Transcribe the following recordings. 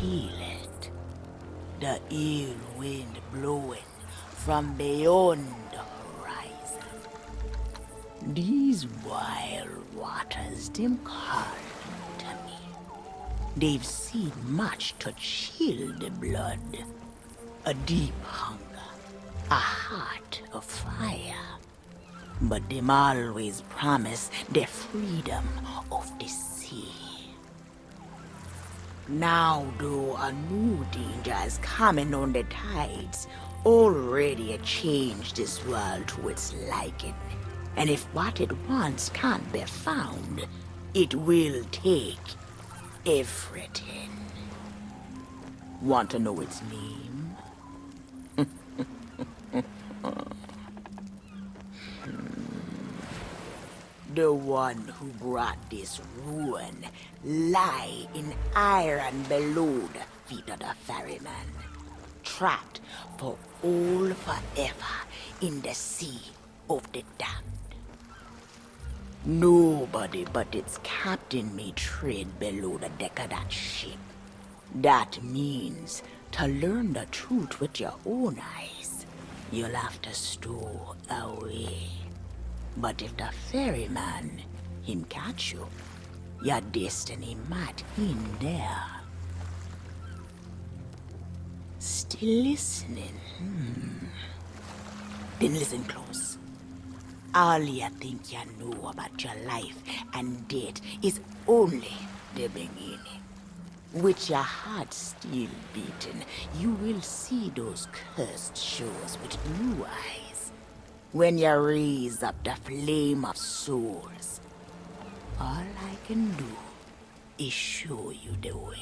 feel it. The ill wind blowing from beyond the horizon. These wild waters, them call to me. They've seen much to chill the blood. A deep hunger, a heart of fire. But them always promise the freedom of the sea. Now, though, a new danger is coming on the tides, already changed this world to its liking. And if what it wants can't be found, it will take everything. Want to know its name? The one who brought this ruin lie in iron below the feet of the ferryman, trapped for all forever in the sea of the damned. Nobody but its captain may tread below the deck of that ship. That means to learn the truth with your own eyes, you'll have to stow away. But if the ferryman, him catch you, your destiny might end there. Still listening? Then listen close. All you think you know about your life and death is only the beginning. With your heart still beating, you will see those cursed shores with new eyes. When you raise up the flame of souls, all I can do is show you the way.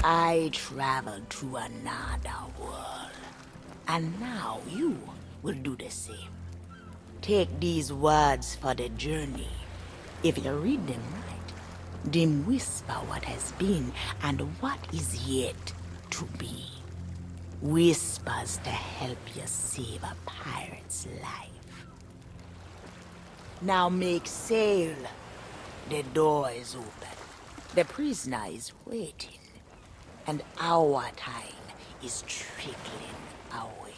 I traveled to another world, and now you will do the same. Take these words for the journey. If you read them right, them whisper what has been and what is yet to be. Whispers to help you save a pirate's life. Now make sail. The door is open. The prisoner is waiting. And our time is trickling away.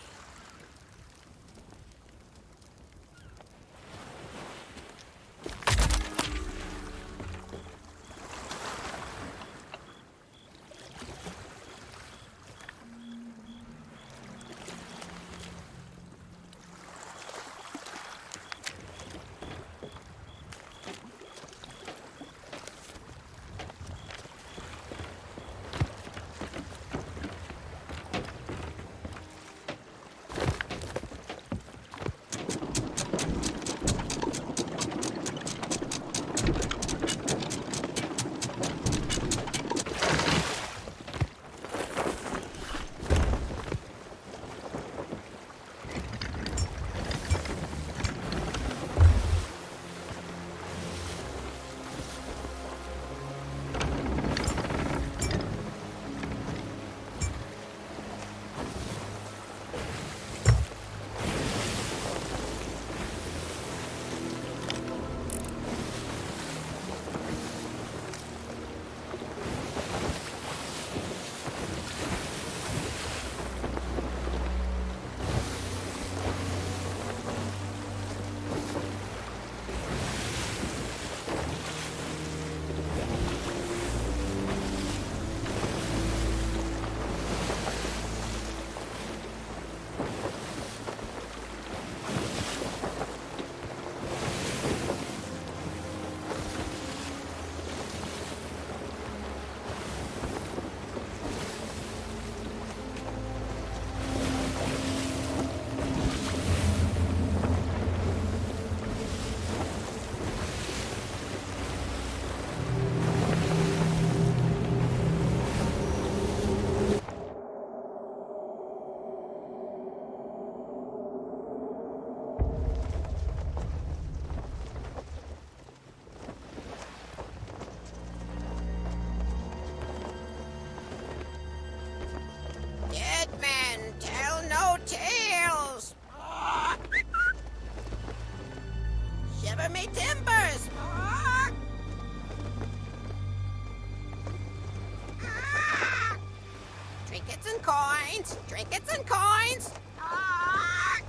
Trinkets and coins! Trinkets and coins! Ah!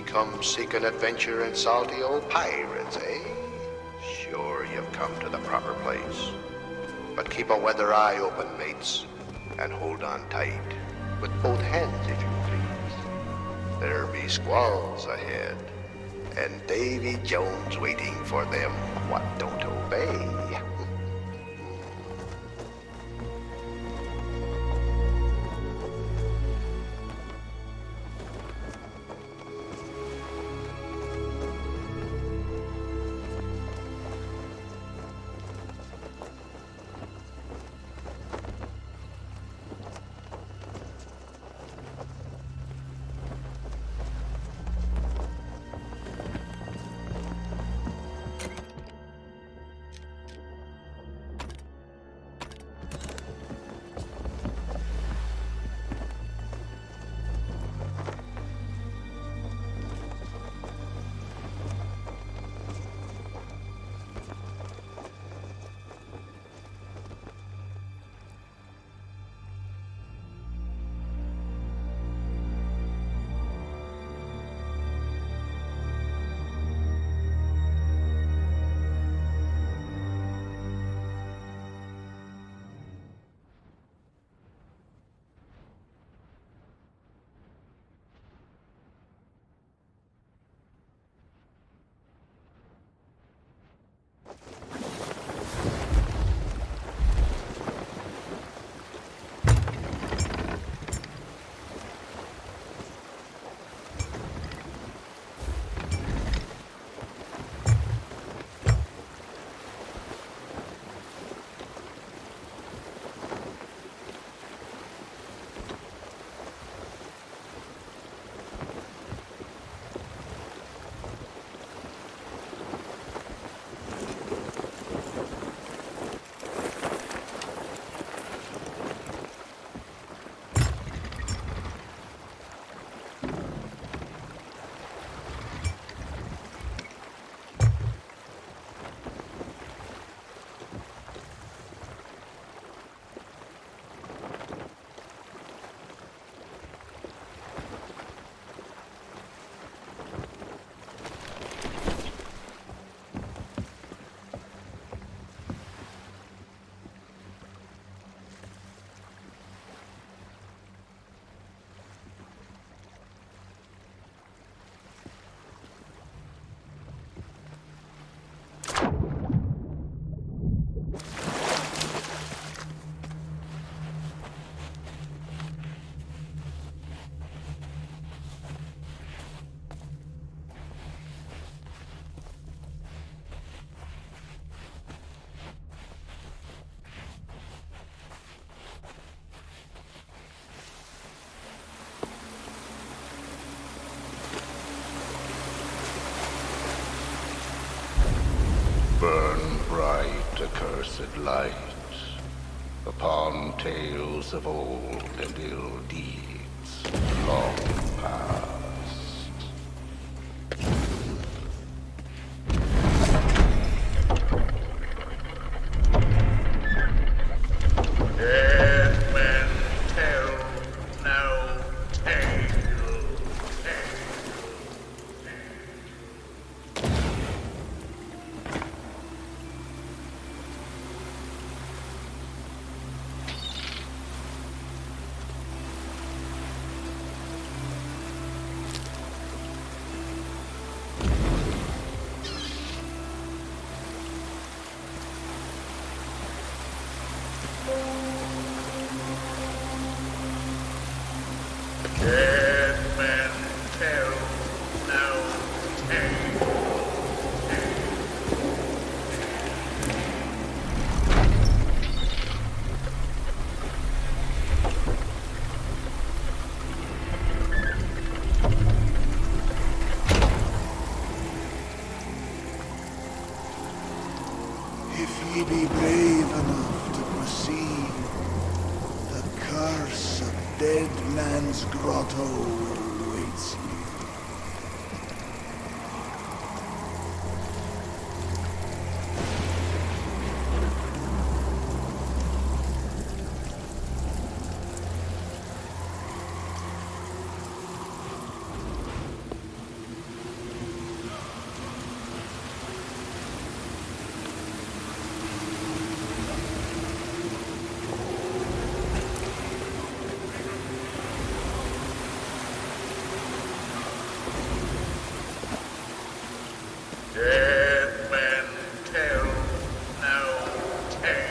Come seeking adventure and salty old pirates, eh? Sure, you've come to the proper place. But keep a weather eye open, mates, and hold on tight, with both hands, if you please. There be squalls ahead, and Davy Jones waiting for them what don't obey. Burn bright, accursed light, upon tales of old and ill deeds long past. Dead men tell no tale. If ye be brave enough to proceed, the curse of Dead Man's Grotto awaits you. Dead men tell no tale.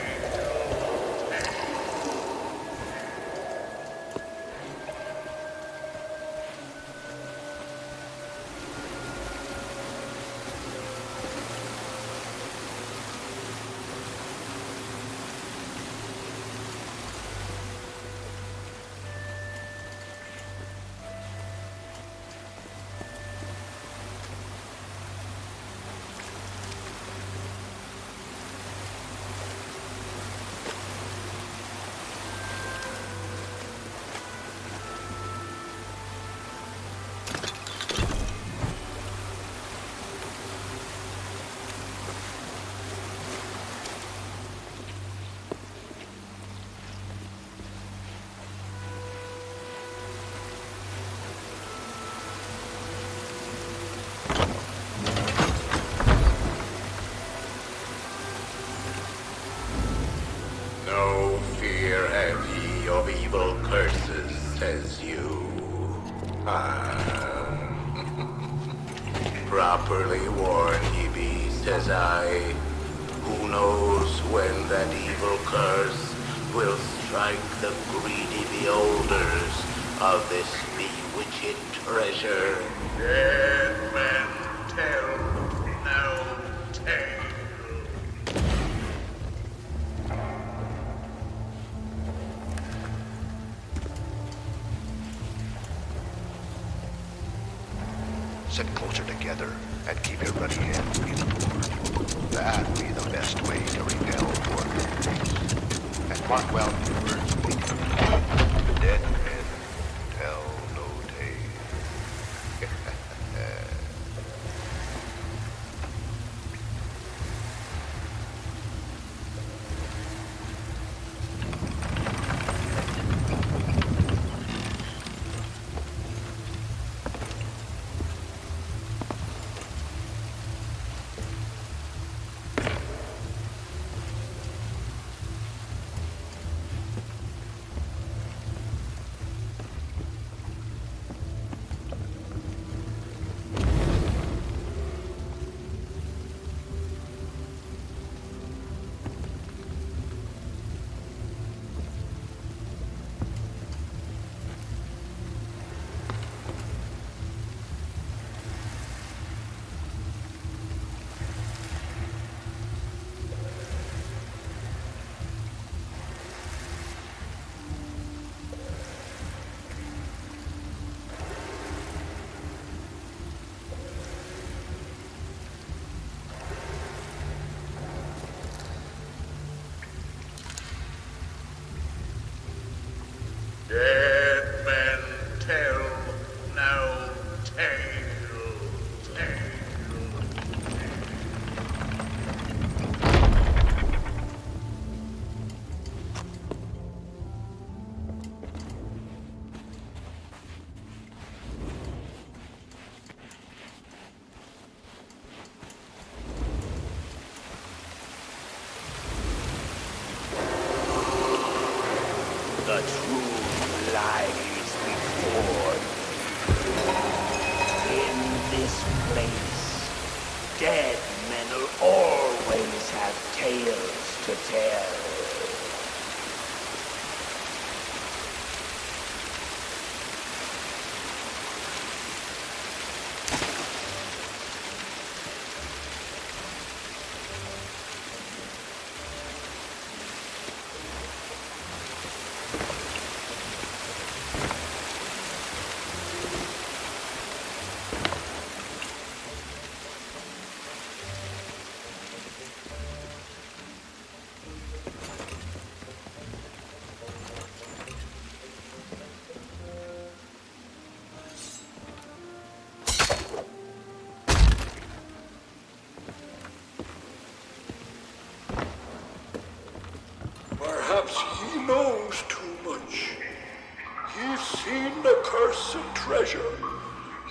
No fear have ye of evil curses, says you. Properly warned ye be, says I. Who knows when that evil curse will strike the greedy beholders of this bewitched treasure. Dead men tell no tale. Sit closer together and keep your ruddy ends inboard. That be the best way to repel tormentors. And mark well the words we do. Dead men tell no tale. Dead men tell no tale. The truth lies before you. In this place, dead men will always have tales to tell.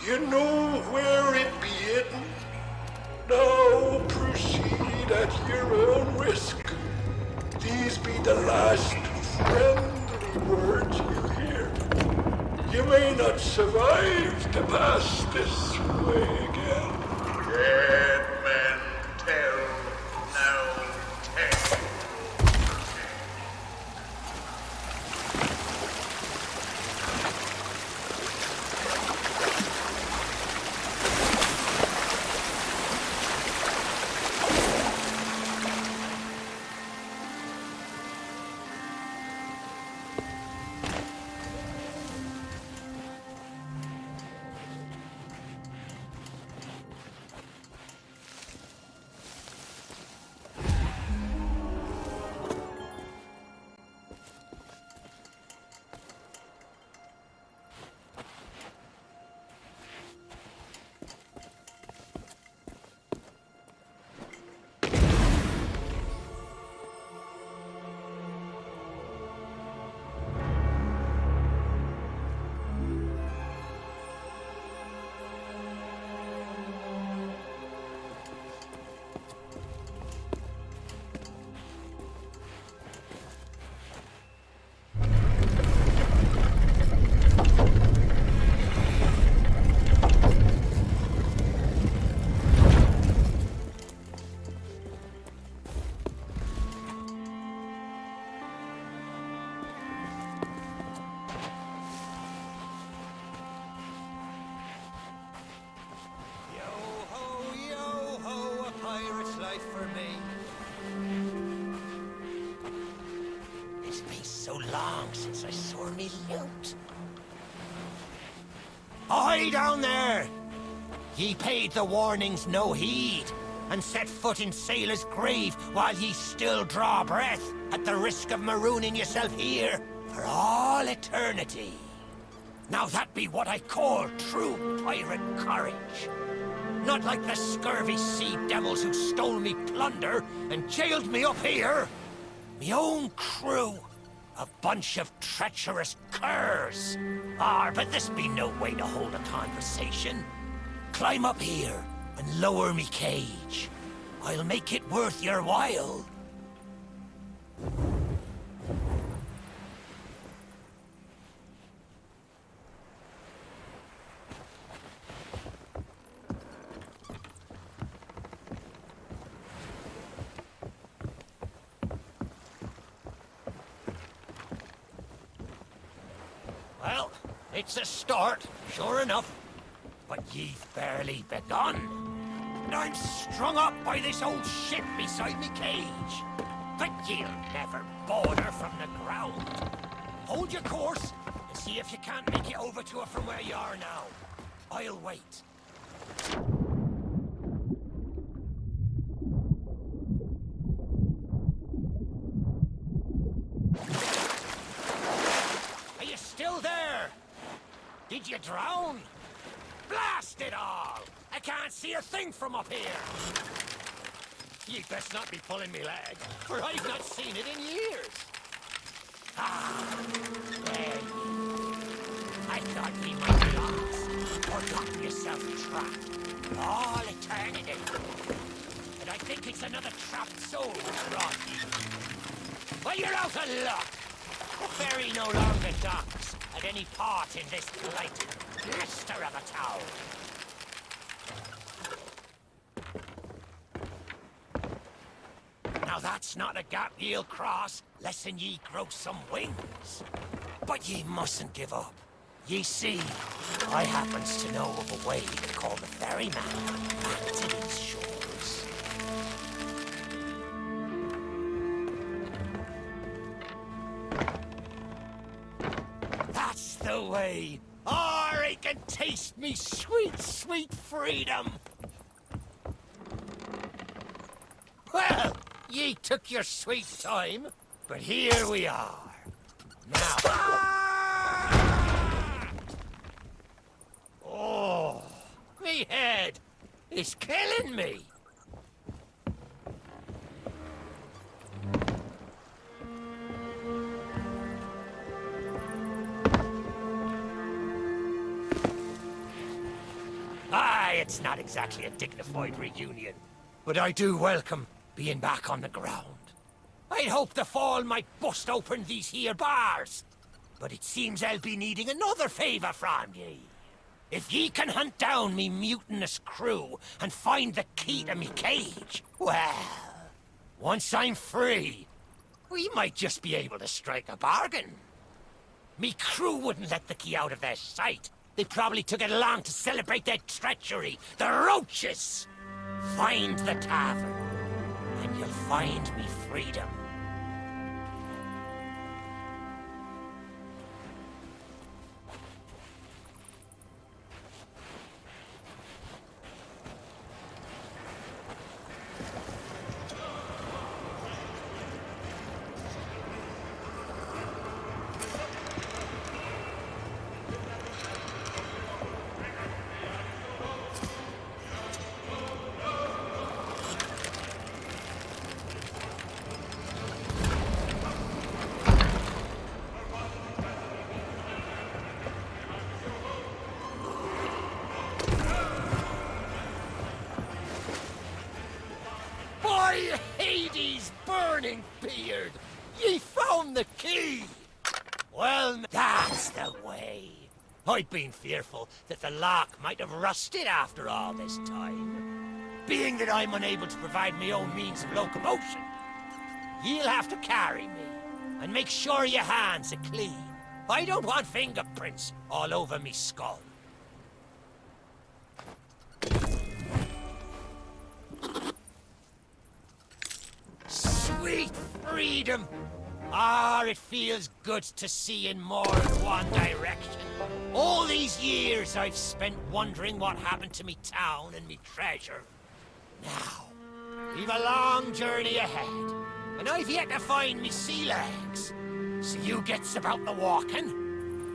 You know where it be hidden. Now proceed at your own risk. These be the last friendly words you hear. You may not survive to pass this way again. Dead men tell no tale. So long since I saw me loot. Ahoy down there! Ye paid the warnings no heed, and set foot in sailor's grave while ye still draw breath, at the risk of marooning yourself here for all eternity. Now that be what I call true pirate courage. Not like the scurvy sea devils who stole me plunder and jailed me up here. Me own crew. A bunch of treacherous curs. But this be no way to hold a conversation. Climb up here and lower me cage. I'll make it worth your while. Well, it's a start, sure enough. But ye've barely begun. And I'm strung up by this old ship beside me cage. But ye'll never board her from the ground. Hold your course and see if you can't make it over to her from where you are now. I'll wait. Are you still there? Did you drown? Blast it all! I can't see a thing from up here! You'd best not be pulling me leg, for I've not seen it in years. There you. I thought ye might be lost, or gotten yourself trapped. All eternity. And I think it's another trapped soul that brought you. Well, you're out of luck. The ferry no longer docks at any part in this blighted blister of a town. Now that's not a gap ye'll cross, lessen ye grow some wings. But ye mustn't give up. Ye see, I happens to know of a way to call the ferryman back to these shores. That's the way. I can taste me sweet, sweet freedom. Well, ye took your sweet time, but here we are. Now... Oh, me head is killing me. exactly a dignified reunion, but I do welcome being back on the ground. I'd hoped the fall might bust open these here bars, but it seems I'll be needing another favour from ye. If ye can hunt down me mutinous crew and find the key to me cage, well, once I'm free, we might just be able to strike a bargain. Me crew wouldn't let the key out of their sight. They probably took it along to celebrate their treachery. The roaches! Find the tavern, and you'll find me freedom. By Hades' burning beard, ye found the key! Well, that's the way. I'd been fearful that the lock might have rusted after all this time. Being that I'm unable to provide my own means of locomotion, you'll have to carry me, and make sure your hands are clean. I don't want fingerprints all over me skull. Sweet freedom! Ah, it feels good to see in more than one direction. All these years I've spent wondering what happened to me town and me treasure. Now, we've a long journey ahead, and I've yet to find me sea legs. So you gets about the walking,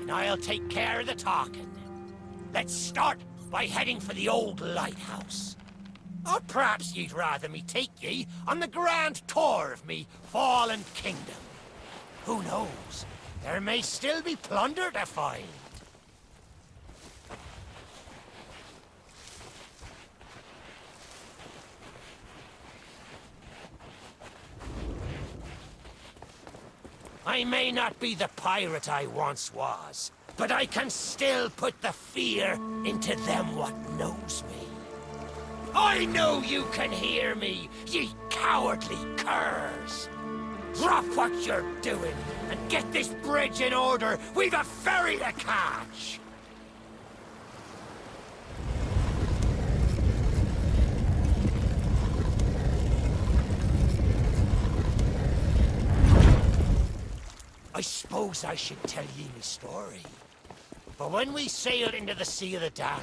and I'll take care of the talking. Let's start by heading for the old lighthouse. Or perhaps you'd rather me take ye on the grand tour of me fallen kingdom. Who knows? There may still be plunder to find. I may not be the pirate I once was, but I can still put the fear into them what knows me. I know you can hear me, ye cowardly curs! Drop what you're doing and get this bridge in order. We've a ferry to catch! I suppose I should tell ye me story. For when we sailed into the Sea of the Damned,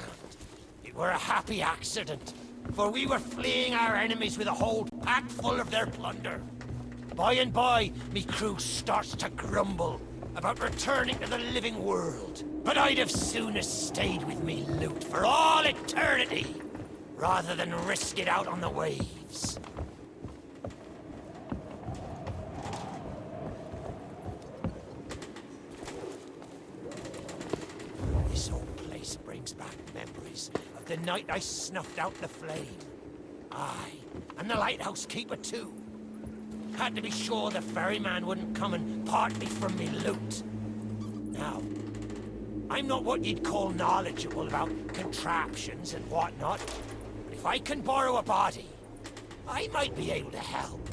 it were a happy accident, for we were fleeing our enemies with a hold packed full of their plunder. By and by, me crew starts to grumble about returning to the living world. But I'd have sooner stayed with me loot for all eternity, rather than risk it out on the waves. This old place brings back memories of the night I snuffed out the flame. Aye, and the lighthouse keeper too. Had to be sure the ferryman wouldn't come and part me from me loot. Now, I'm not what you'd call knowledgeable about contraptions and whatnot, but if I can borrow a body, I might be able to help.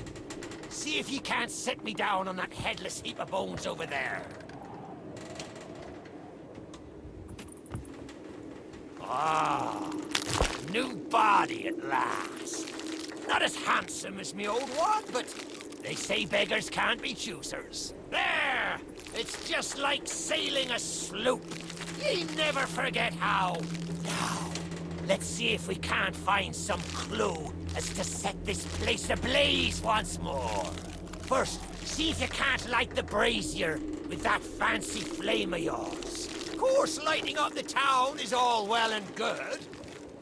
See if you can't set me down on that headless heap of bones over there. Ah, new body at last. Not as handsome as me old one, but they say beggars can't be choosers. There! It's just like sailing a sloop. Ye never forget how. Now, let's see if we can't find some clue as to set this place ablaze once more. First, see if you can't light the brazier with that fancy flame of yours. Of course, lighting up the town is all well and good,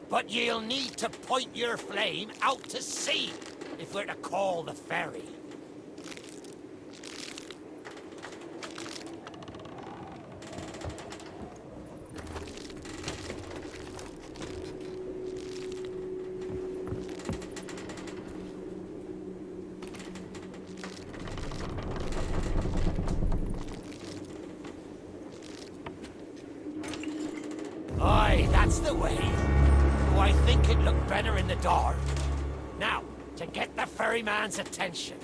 but you'll need to point your flame out to sea if we're to call the ferry. anyway. Oh, I think it looked better in the dark. Now, to get the ferryman's attention.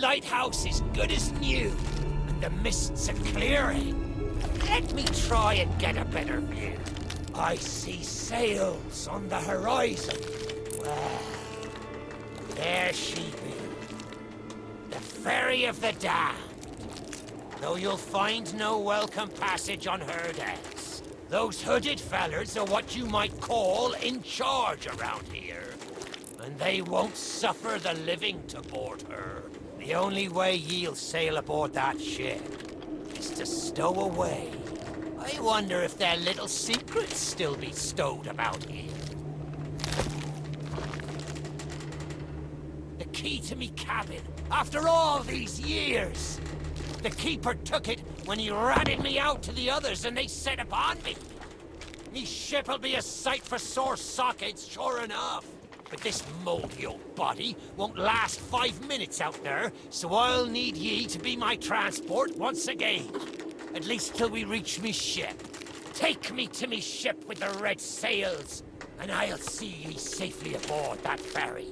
Lighthouse is good as new, and the mists are clearing. Let me try and get a better view. I see sails on the horizon. Well, there she be. The ferry of the damned. Though you'll find no welcome passage on her decks. Those hooded fellers are what you might call in charge around here. And they won't suffer the living to board her. The only way ye'll sail aboard that ship is to stow away. I wonder if their little secrets still be stowed about here. The key to me cabin, after all these years. The keeper took it when he ratted me out to the others and they set upon me. Me ship'll be a sight for sore sockets, sure enough. But this moldy old body won't last 5 minutes out there, so I'll need ye to be my transport once again. At least till we reach me ship. Take me to me ship with the red sails, and I'll see ye safely aboard that ferry.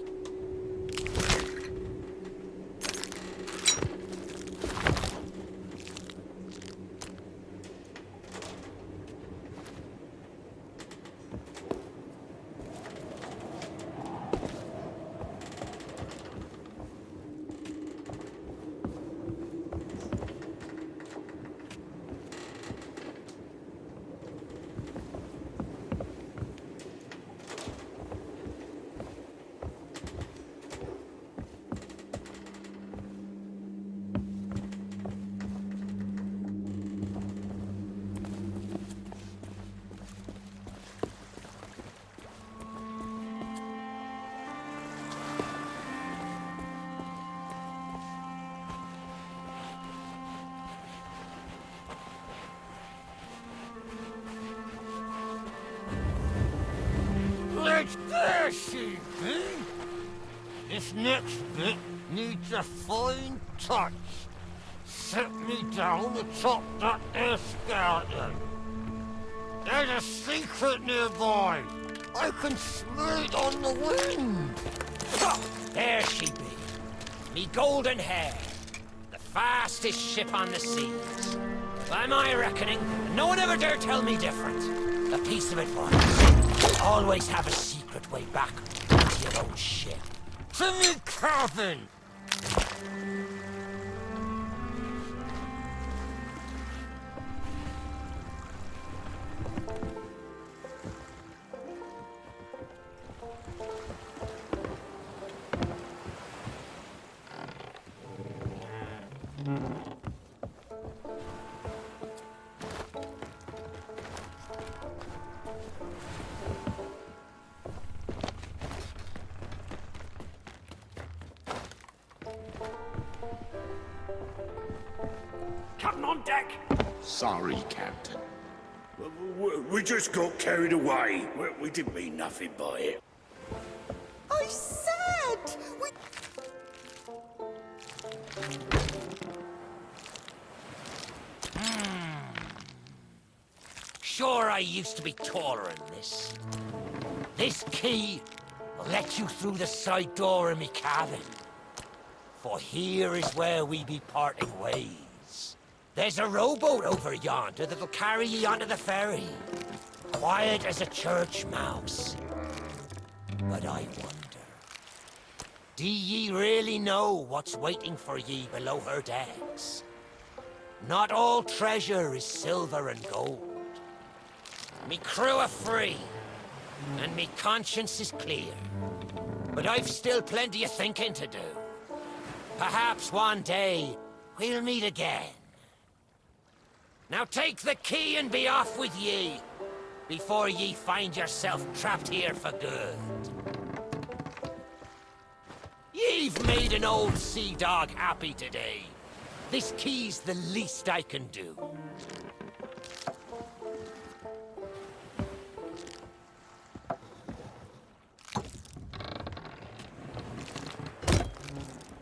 There she be. This next bit needs a fine touch. Set me down atop that there skeleton. There's a secret nearby. I can smell it on the wind. There she be. Me golden hair. The fastest ship on the seas. By my reckoning, no one ever dare tell me different. A piece of advice. Always have a secret way back to your own ship. To me cabin! Captain on deck! Sorry, Captain. We just got carried away. We didn't mean nothing by it. I said we... Sure, I used to be taller than this. This key will let you through the side door of me cabin. For here is where we be parting ways. There's a rowboat over yonder that'll carry ye onto the ferry. Quiet as a church mouse. But I wonder, do ye really know what's waiting for ye below her decks? Not all treasure is silver and gold. Me crew are free, and me conscience is clear. But I've still plenty of thinking to do. Perhaps one day, we'll meet again. Now take the key and be off with ye, before ye find yourself trapped here for good. You've made an old sea dog happy today. This key's the least I can do.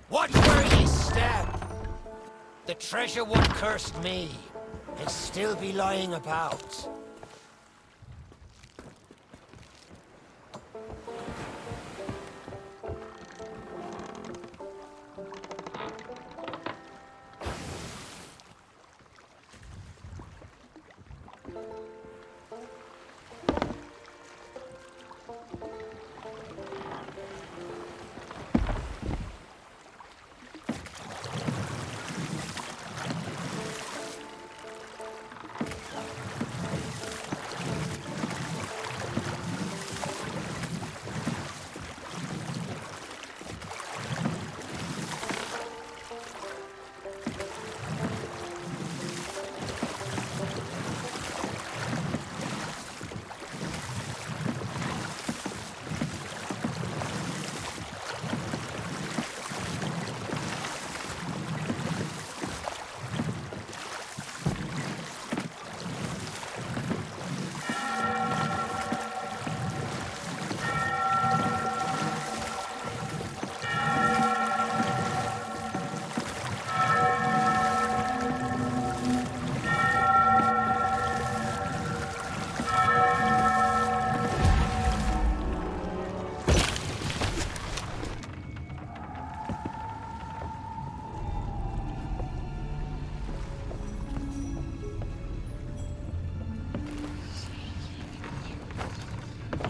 Watch where ye step. The treasure what cursed me. It'll still be lying about.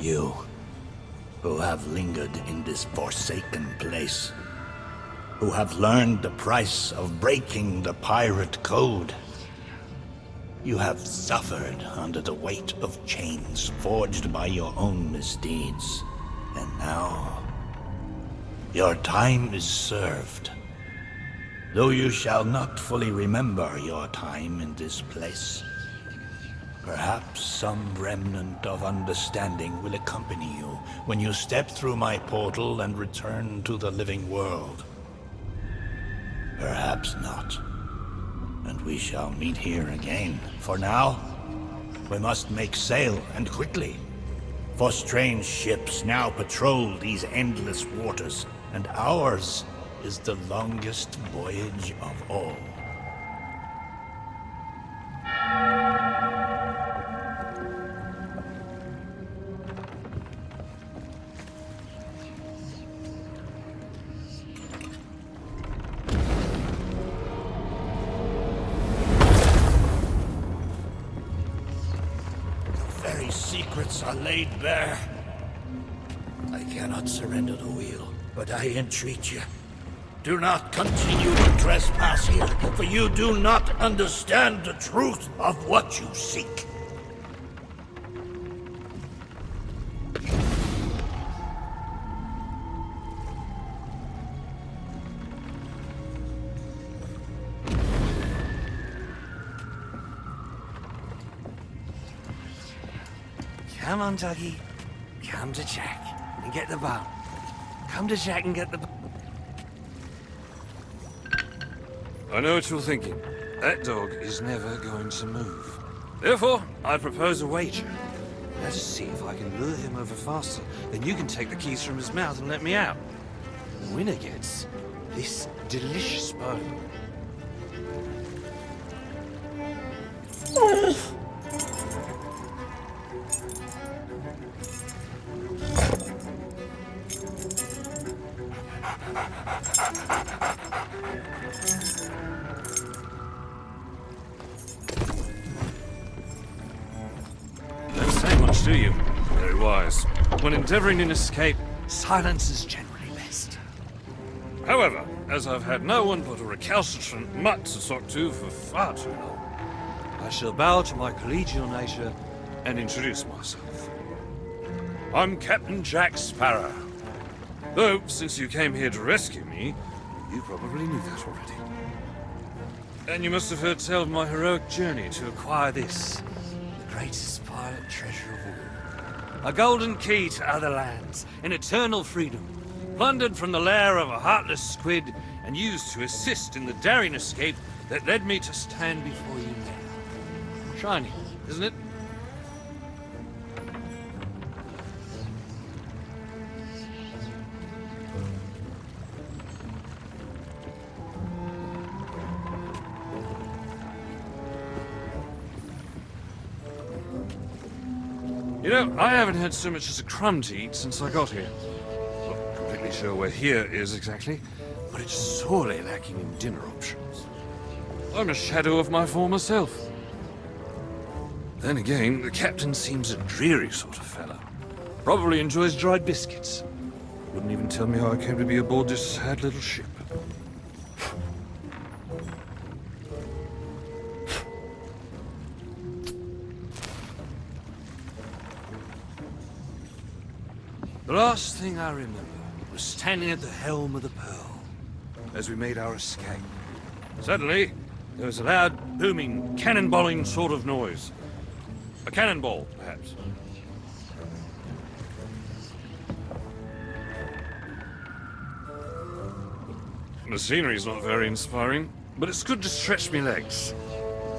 You, who have lingered in this forsaken place, who have learned the price of breaking the pirate code. You have suffered under the weight of chains forged by your own misdeeds. And now, your time is served. Though you shall not fully remember your time in this place, perhaps some remnant of understanding will accompany you when you step through my portal and return to the living world. Perhaps not. And we shall meet here again. For now, we must make sail, and quickly. For strange ships now patrol these endless waters, and ours is the longest voyage of all. Secrets are laid bare. I cannot surrender the wheel, but I entreat you, do not continue to trespass here, for you do not understand the truth of what you seek. Come on, Dougie. Come to Jack and get the bone. Come to Jack and get the I know what you're thinking. That dog is never going to move. Therefore, I propose a wager. Let us see if I can lure him over faster. Then you can take the keys from his mouth and let me out. The winner gets this delicious bone. Don't say much, do you? Very wise. When endeavoring an escape, silence is generally best. However, as I've had no one but a recalcitrant mutt to talk to for far too long, I shall bow to my collegial nature and introduce myself. I'm Captain Jack Sparrow. Though, since you came here to rescue me, you probably knew that already. And you must have heard tell of my heroic journey to acquire this, the greatest pirate treasure of all. A golden key to other lands, and eternal freedom plundered from the lair of a heartless squid and used to assist in the daring escape that led me to stand before you now. Shiny, isn't it? You know, I haven't had so much as a crumb to eat since I got here. Not completely sure where here is exactly, but it's sorely lacking in dinner options. I'm a shadow of my former self. Then again, the captain seems a dreary sort of fellow. Probably enjoys dried biscuits. Wouldn't even tell me how I came to be aboard this sad little ship. The last thing I remember was standing at the helm of the Pearl as we made our escape. Suddenly, there was a loud, booming, cannonballing sort of noise. A cannonball, perhaps. The scenery's not very inspiring, but it's good to stretch me legs.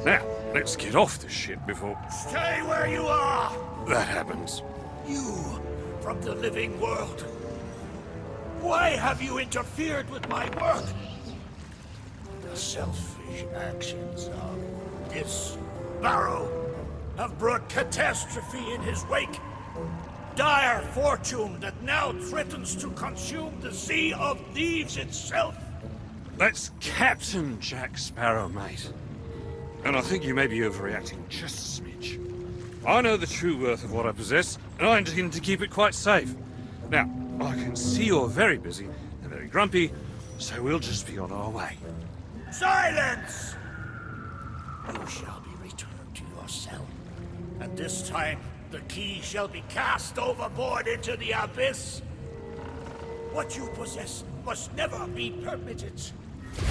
Now, let's get off this ship before... Stay where you are! that happens. You, from the living world. Why have you interfered with my work? The selfish actions of this Barrow have brought catastrophe in his wake. Dire fortune that now threatens to consume the Sea of Thieves itself. That's Captain Jack Sparrow, mate. And I think you may be overreacting just a smidge. I know the true worth of what I possess, and I intend to keep it quite safe. Now, I can see you're very busy and very grumpy, so we'll just be on our way. Silence! You shall be returned to your cell. And this time, the key shall be cast overboard into the abyss. What you possess must never be permitted. You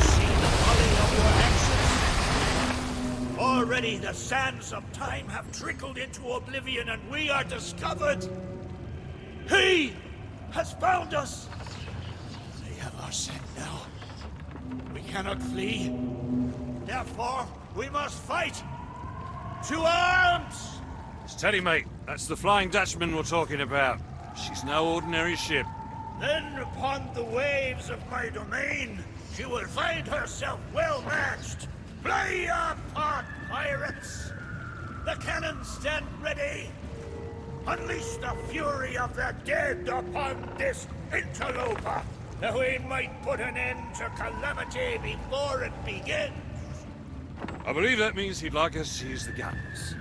see the folly of your actions? Already the sands of time have trickled into oblivion and we are discovered. He has found us. They have our scent now. We cannot flee. Therefore, we must fight. To arms! Steady, mate. That's the Flying Dutchman we're talking about. She's no ordinary ship. Then upon the waves of my domain, she will find herself well matched. Play your part, pirates! The cannons stand ready. Unleash the fury of the dead upon this interloper, that we might put an end to calamity before it begins. I believe that means he'd like us to use the guns.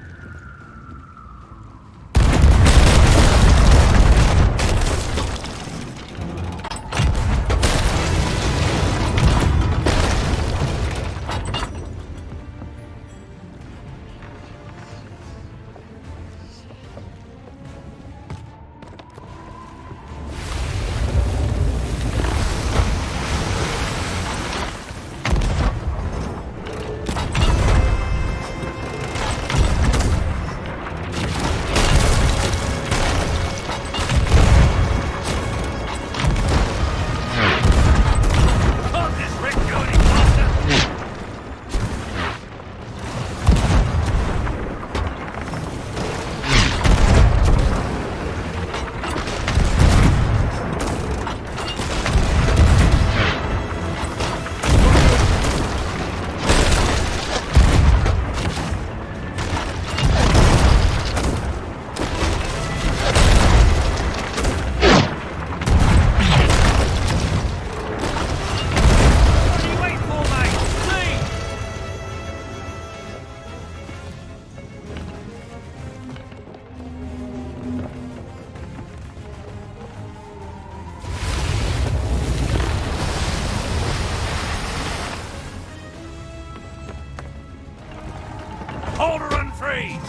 Hold her and free!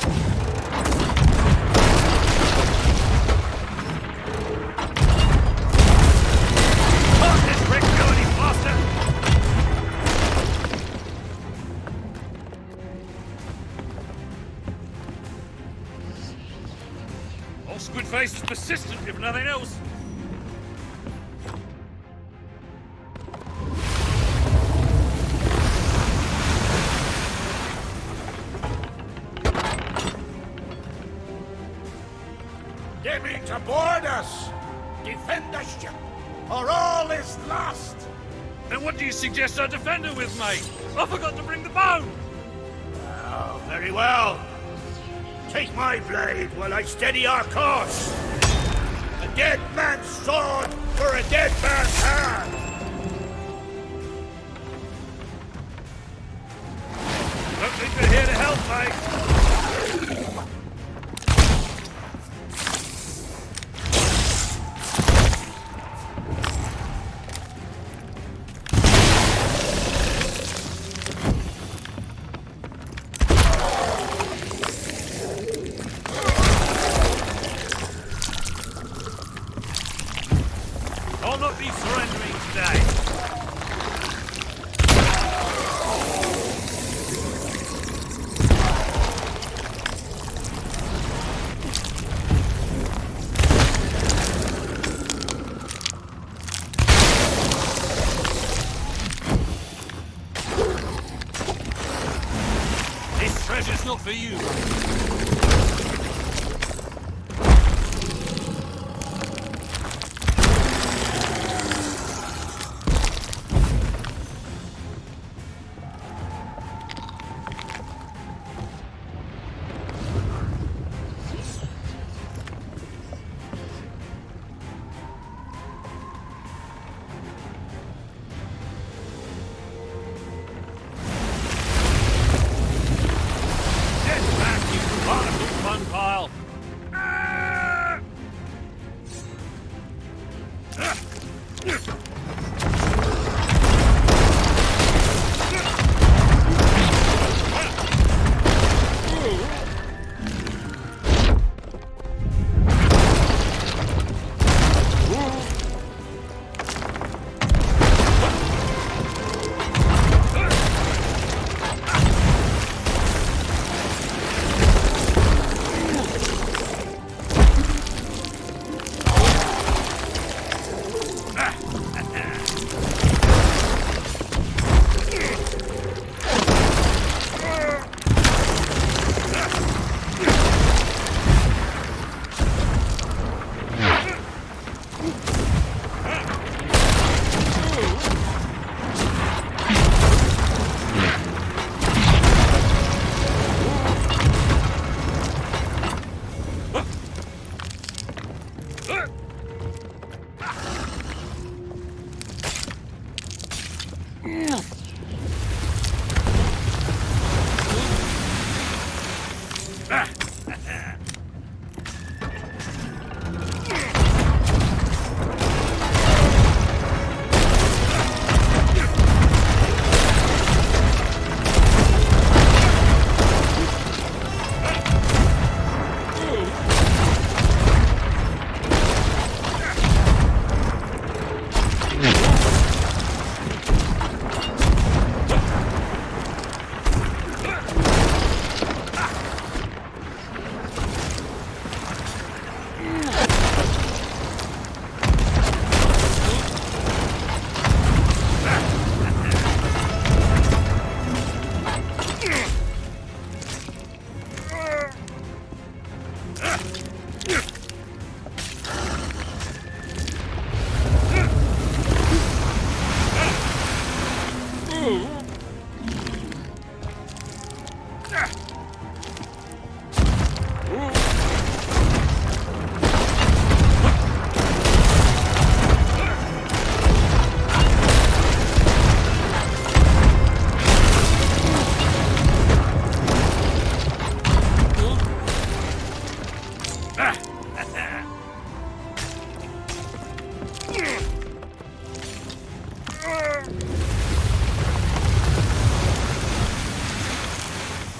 Hold this Rick, go any faster! Old Squidface is persistent, if nothing else. to board us. Defend the ship, or all is lost. Then what do you suggest I defend her with, mate? I forgot to bring the bow. Oh, very well. Take my blade while I steady our course. A dead man's sword for a dead man's hand. Don't think we're here to help, mate. I'll not be surrendering today. This treasure's not for you. Get back, you barnacle fun pile!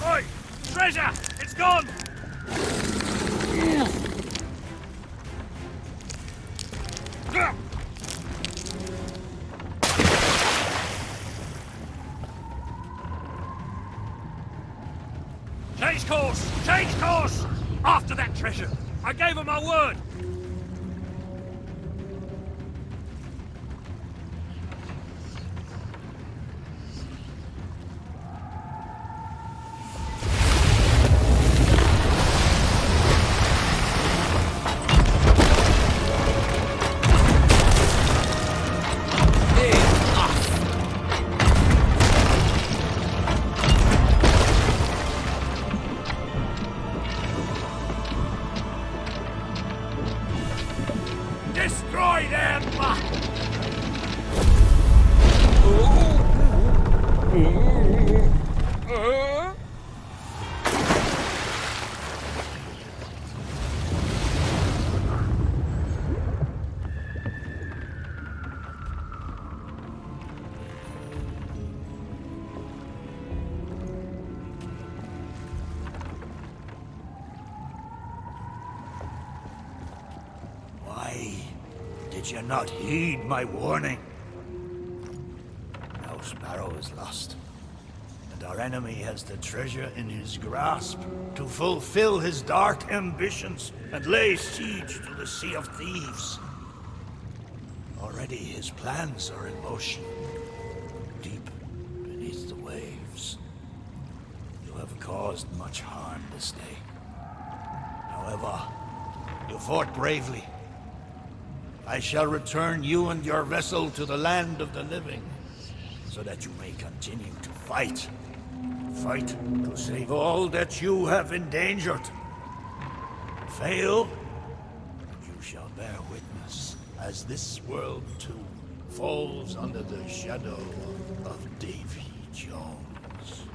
Oi! Treasure! It's gone! Change course! Change course! After that treasure! I gave her my word! Why did you not heed my warning? Now Sparrow is lost, and our enemy has the treasure in his grasp to fulfill his dark ambitions and lay siege to the Sea of Thieves. Already his plans are in motion, deep beneath the waves. You have caused much harm this day. However, you fought bravely. I shall return you and your vessel to the land of the living, so that you may continue to fight. Fight to save all that you have endangered. Fail, and you shall bear witness as this world too falls under the shadow of Davy Jones.